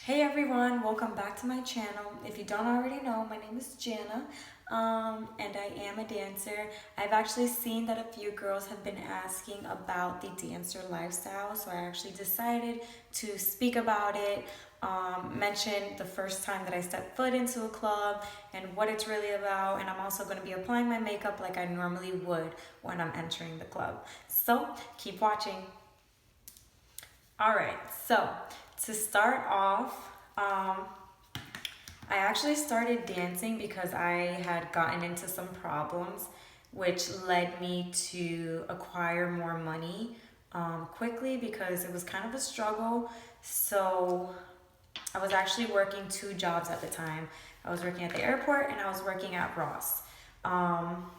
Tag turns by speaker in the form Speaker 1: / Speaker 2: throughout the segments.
Speaker 1: Hey everyone, welcome back to my channel. If you don't already know, my name is Jana, and I am a dancer. I've actually seen that a few girls have been asking about the dancer lifestyle, so I actually decided to speak about it, mention the first time that I stepped foot into a club and what it's really about, and I'm also going to be applying my makeup like I normally would when I'm entering the club. So keep watching. All right, so to start off, I actually started dancing because I had gotten into some problems, which led me to acquire more money quickly because it was kind of a struggle. So I was actually working two jobs at the time. I was working at the airport and I was working at Ross. Um,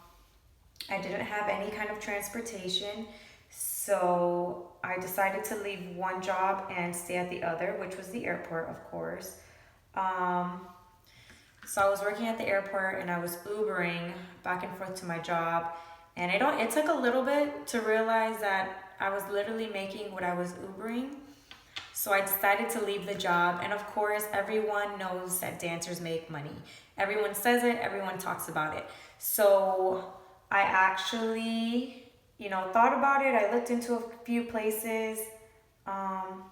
Speaker 1: I didn't have any kind of transportation, so I decided to leave one job and stay at the other, which was the airport, of course. Um, so I was working at the airport and I was Ubering back and forth to my job, and it took a little bit to realize that I was literally making what I was Ubering. So I decided to leave the job, and of course, everyone knows that dancers make money. Everyone says it, everyone talks about it. So I actually, thought about it. I looked into a few places. Um,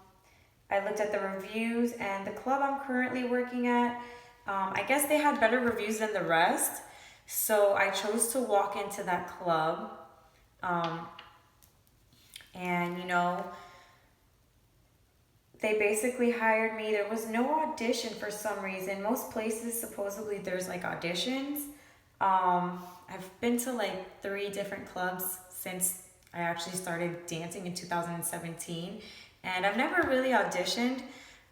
Speaker 1: I looked at the reviews, and the club I'm currently working at, I guess they had better reviews than the rest. So I chose to walk into that club. Um, and, they basically hired me. There was no audition for some reason. Most places, supposedly, there's like auditions. I've been to like three different clubs since I actually started dancing in 2017, and I've never really auditioned.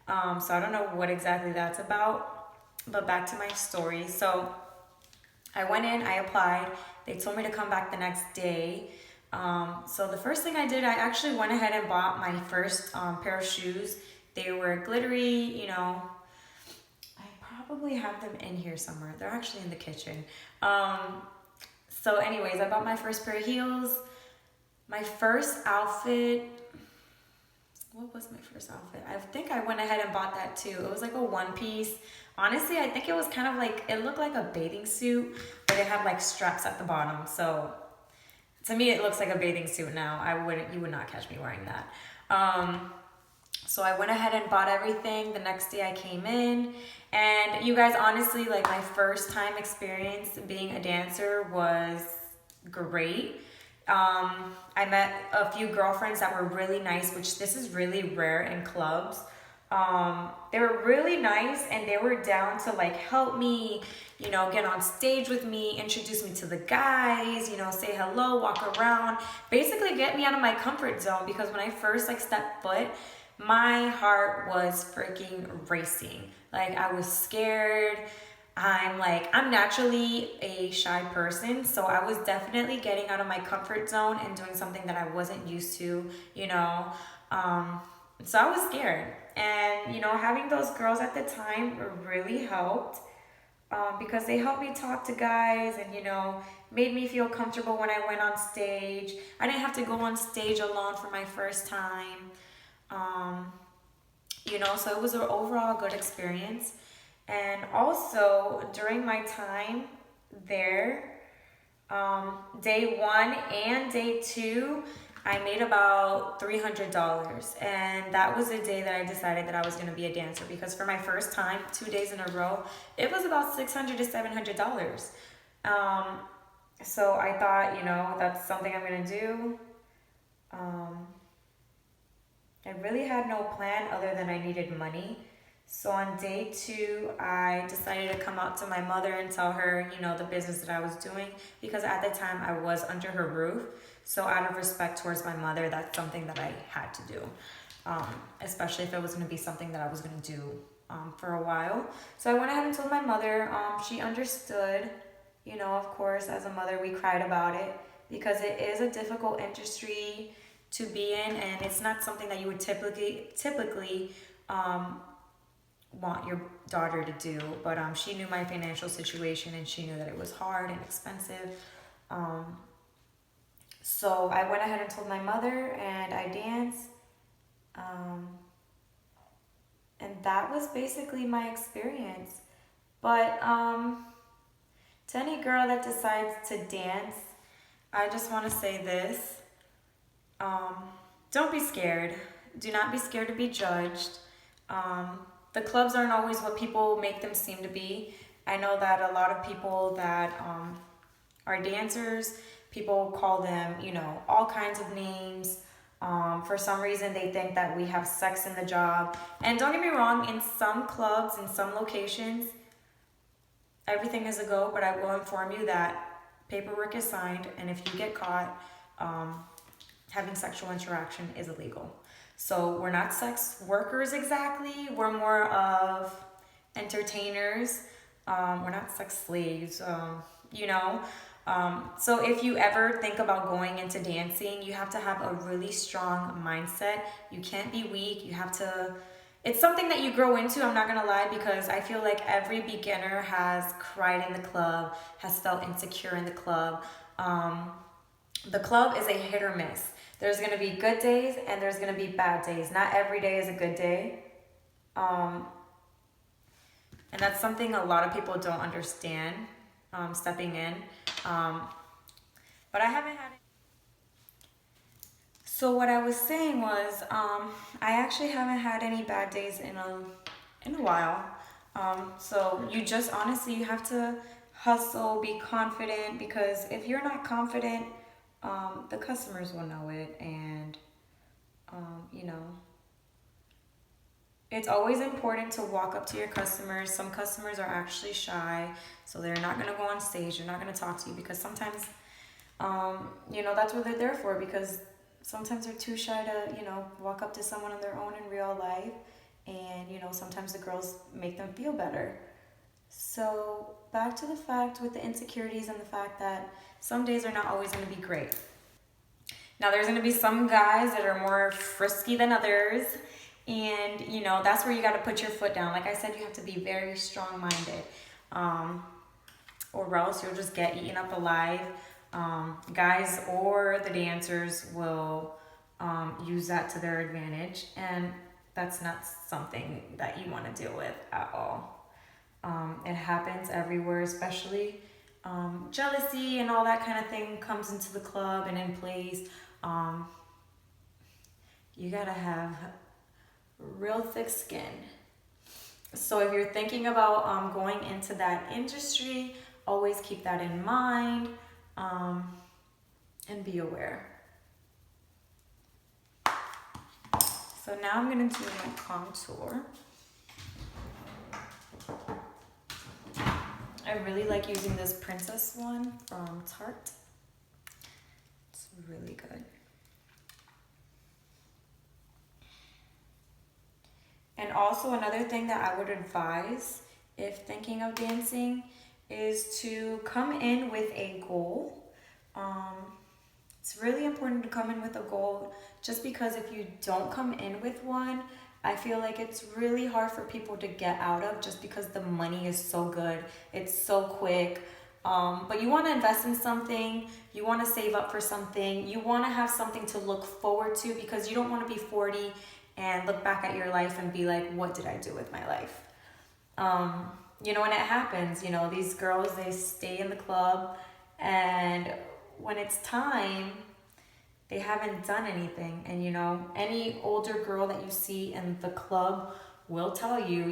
Speaker 1: So I don't know what exactly that's about. But back to my story. So I went in, I applied. They told me to come back the next day. So the first thing I did, I actually went ahead and bought my first pair of shoes. They were glittery, I probably have them in here somewhere. They're actually in the kitchen. So, anyways, I bought my first pair of heels. My first outfit, what was my first outfit? I think I went ahead and bought that too. It was like a one piece. Honestly, I think it was kind of like, it looked like a bathing suit, but it had like straps at the bottom. So to me, it looks like a bathing suit now. You would not catch me wearing that. So I went ahead and bought everything. The next day I came in, and you guys, honestly, like my first time experience being a dancer was great. I met a few girlfriends that were really nice, which this is really rare in clubs. They were really nice and they were down to like help me, get on stage with me, introduce me to the guys, say hello, walk around, basically get me out of my comfort zone because when I first like stepped foot, my heart was freaking racing. Like I was scared. I'm naturally a shy person, so I was definitely getting out of my comfort zone and doing something that I wasn't used to, you know. Um, so I was scared. And, having those girls at the time really helped because they helped me talk to guys and, made me feel comfortable when I went on stage. I didn't have to go on stage alone for my first time. Um, so it was an overall good experience. And also during my time there, day one and day two, I made about $300. And that was the day that I decided that I was going to be a dancer because for my first time, 2 days in a row, it was about $600 to $700. Um, so I thought, that's something I'm going to do. Um, I really had no plan other than I needed money. So on day two, I decided to come out to my mother and tell her, the business that I was doing because at the time I was under her roof. So out of respect towards my mother, that's something that I had to do, especially if it was going to be something that I was going to do for a while. So I went ahead and told my mother. She understood. Of course, as a mother, we cried about it because it is a difficult industry to be in, and it's not something that you would typically want your daughter to do. But she knew my financial situation, and she knew that it was hard and expensive. Um, so I went ahead and told my mother, and I danced. Um, And that was basically my experience. But to any girl that decides to dance, I just want to say this. Um, don't be scared. Do not be scared to be judged. The clubs aren't always what people make them seem to be. I know that a lot of people that are dancers, people call them, all kinds of names. For some reason, they think that we have sex in the job. And don't get me wrong, in some clubs, in some locations, everything is a go, but I will inform you that paperwork is signed, and if you get caught, having sexual interaction is illegal. So we're not sex workers exactly. We're more of entertainers. We're not sex slaves, you know. So if you ever think about going into dancing, you have to have a really strong mindset. You can't be weak. You have to, it's something that you grow into, I'm not gonna lie, because I feel like every beginner has cried in the club, has felt insecure in the club. The club is a hit or miss. There's gonna be good days and there's gonna be bad days. Not every day is a good day. And that's something a lot of people don't understand, stepping in. But I haven't had it. So what I was saying was, I actually haven't had any bad days in a while. So you just honestly, you have to hustle, be confident, because if you're not confident, the customers will know it, and you know, it's always important to walk up to your customers. Some customers are actually shy, so they're not gonna go on stage. They're not gonna talk to you because sometimes, that's what they're there for. Because sometimes they're too shy to, walk up to someone on their own in real life, and sometimes the girls make them feel better. So back to the fact with the insecurities and the fact that some days are not always gonna be great. Now there's gonna be some guys that are more frisky than others, and that's where you got to put your foot down. Like I said, you have to be very strong-minded, or else you'll just get eaten up alive. Guys or the dancers will use that to their advantage, and that's not something that you want to deal with at all. It happens everywhere, especially jealousy and all that kind of thing comes into the club and in plays. You gotta have real thick skin. So if you're thinking about going into that industry, always keep that in mind, and be aware. So now I'm gonna do my contour. I really like using this Princess one from Tarte. It's really good. And also another thing that I would advise if thinking of dancing is to come in with a goal. It's really important to come in with a goal, just because if you don't come in with one, I feel like it's really hard for people to get out of, just because the money is so good. It's so quick. But you want to invest in something. You want to save up for something. You want to have something to look forward to, because you don't want to be 40 and look back at your life and be like, what did I do with my life? And it happens, these girls, they stay in the club, and when it's time, they haven't done anything. And, any older girl that you see in the club will tell you,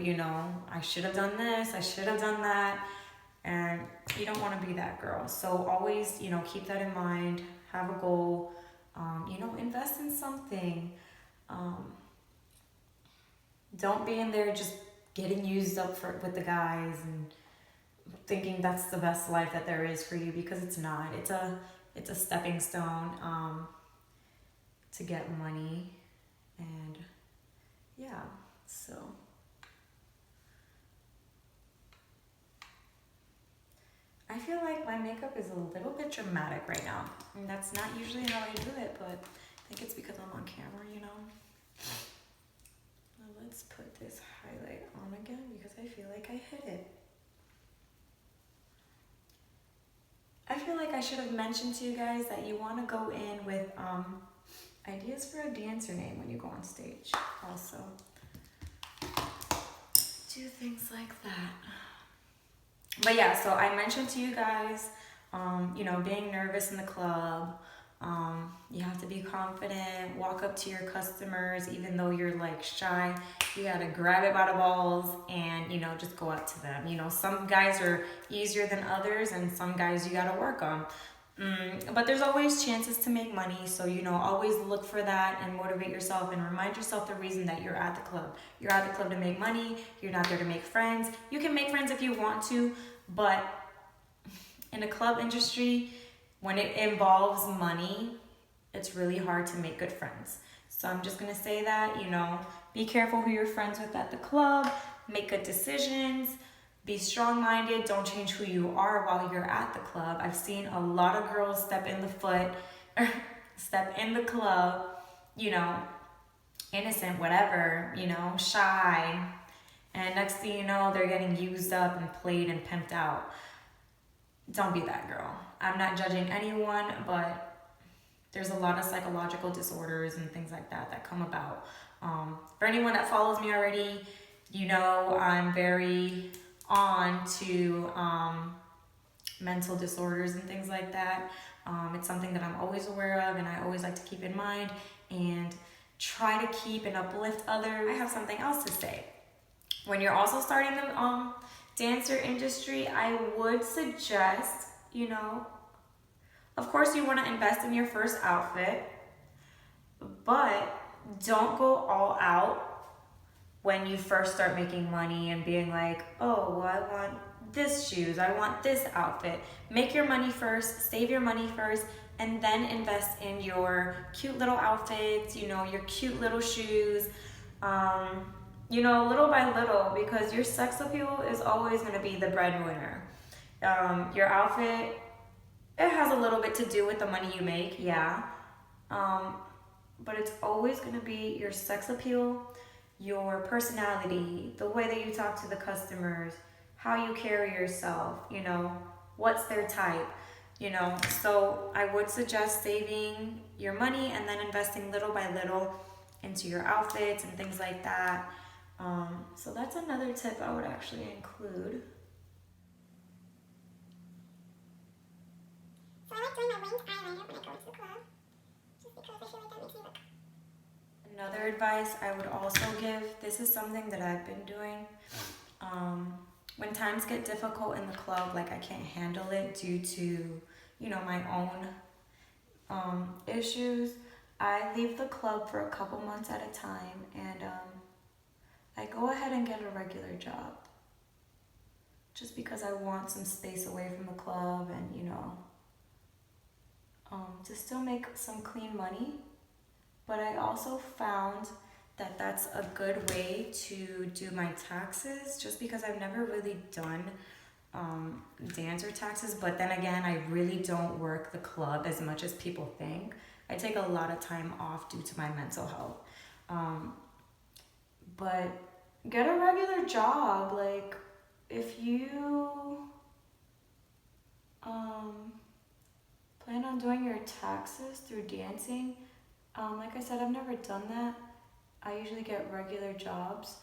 Speaker 1: I should have done this, I should have done that. And you don't want to be that girl. So always, keep that in mind, have a goal, invest in something. Don't be in there just getting used up with the guys and thinking that's the best life that there is for you, because it's not. It's a stepping stone to get money, and yeah, so I feel like my makeup is a little bit dramatic right now, and that's not usually how I do it, but I think it's because I'm on camera, Now let's put this highlight on again, because I feel like I hit it. I feel like I should have mentioned to you guys that you want to go in with ideas for a dancer name when you go on stage also. do things like that. But yeah, so I mentioned to you guys, you know, being nervous in the club. You have to be confident, walk up to your customers, even though you're like shy. You gotta grab it by the balls and, you know, just go up to them. You know, some guys are easier than others, and some guys you gotta work on. But there's always chances to make money, so you know, always look for that and motivate yourself and remind yourself the reason that you're at the club. You're at the club to make money, you're not there to make friends. You can make friends if you want to, but in the club industry, when it involves money, it's really hard to make good friends. So I'm just gonna say that, you know, be careful who you're friends with at the club, make good decisions, be strong-minded, don't change who you are while you're at the club. I've seen a lot of girls step in the club, you know, innocent, whatever, you know, shy, and next thing you know, they're getting used up and played and pimped out. Don't be that girl. I'm not judging anyone, but there's a lot of psychological disorders and things like that that come about. For anyone that follows me already, you know I'm very on to mental disorders and things like that. It's something that I'm always aware of and I always like to keep in mind and try to keep and uplift others. I have something else to say. When you're also starting the dancer industry, I would suggest, you know, of course you want to invest in your first outfit, but don't go all out when you first start making money and being like, oh, well, I want this shoes, I want this outfit. Make your money first, save your money first, and then invest in your cute little outfits, you know, your cute little shoes, you know, little by little, because your sex appeal is always going to be the breadwinner. Your outfit, it has a little bit to do with the money you make, yeah. But it's always going to be your sex appeal, your personality, the way that you talk to the customers, how you carry yourself, you know, what's their type, you know. So I would suggest saving your money and then investing little by little into your outfits and things like that. So that's another tip I would actually include. So I like doing my winged eyeliner when I go to the club, just because I feel like that makes me look. Another advice I would also give, this is something that I've been doing. When times get difficult in the club, like I can't handle it due to, you know, my own issues, I leave the club for a couple months at a time and I go ahead and get a regular job. Just because I want some space away from the club and, you know, to still make some clean money. But I also found that that's a good way to do my taxes, just because I've never really done dancer taxes. But then again, I really don't work the club as much as people think. I take a lot of time off due to my mental health. But get a regular job. Like, if you plan on doing your taxes through dancing, like I said, I've never done that. I usually get regular jobs,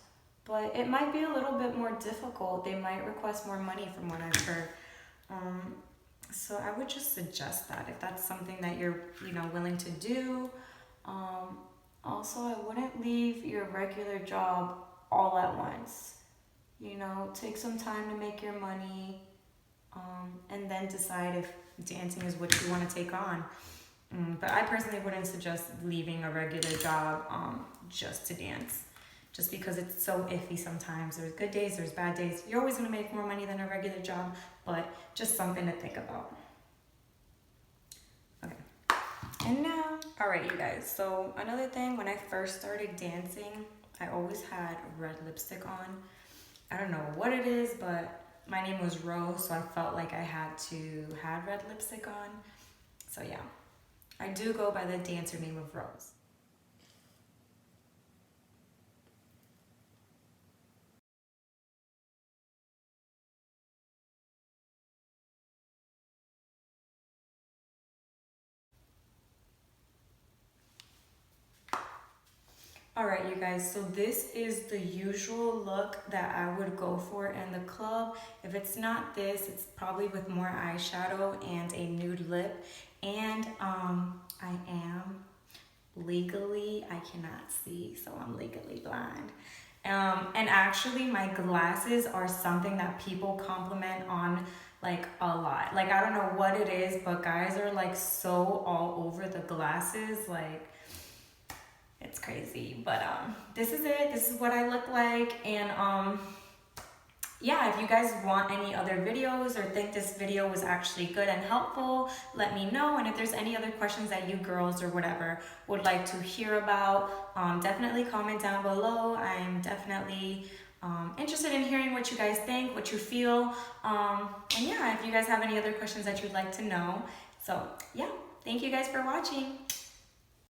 Speaker 1: but it might be a little bit more difficult. They might request more money from what I've heard. So I would just suggest that if that's something that you're, you know, willing to do. Also, I wouldn't leave your regular job all at once. You know, take some time to make your money, and then decide if dancing is what you want to take on. But I personally wouldn't suggest leaving a regular job just to dance, just because it's so iffy sometimes. There's good days, there's bad days. You're always going to make more money than a regular job, but just something to think about. Okay. And now, all right, you guys. So another thing, when I first started dancing, I always had red lipstick on. I don't know what it is, but my name was Rose, so I felt like I had to have red lipstick on. So yeah. I do go by the dancer name of Rose. Alright, you guys, so this is the usual look that I would go for in the club. If it's not this, it's probably with more eyeshadow and a nude lip. And I am legally, I cannot see, so I'm legally blind. And actually my glasses are something that people compliment on like a lot. Like I don't know what it is, but guys are like so all over the glasses, like it's crazy. But this is it. This is what I look like. And yeah, if you guys want any other videos or think this video was actually good and helpful, let me know. And if there's any other questions that you girls or whatever would like to hear about, definitely comment down below. I'm definitely interested in hearing what you guys think, what you feel. And yeah, if you guys have any other questions that you'd like to know. So yeah, thank you guys for watching.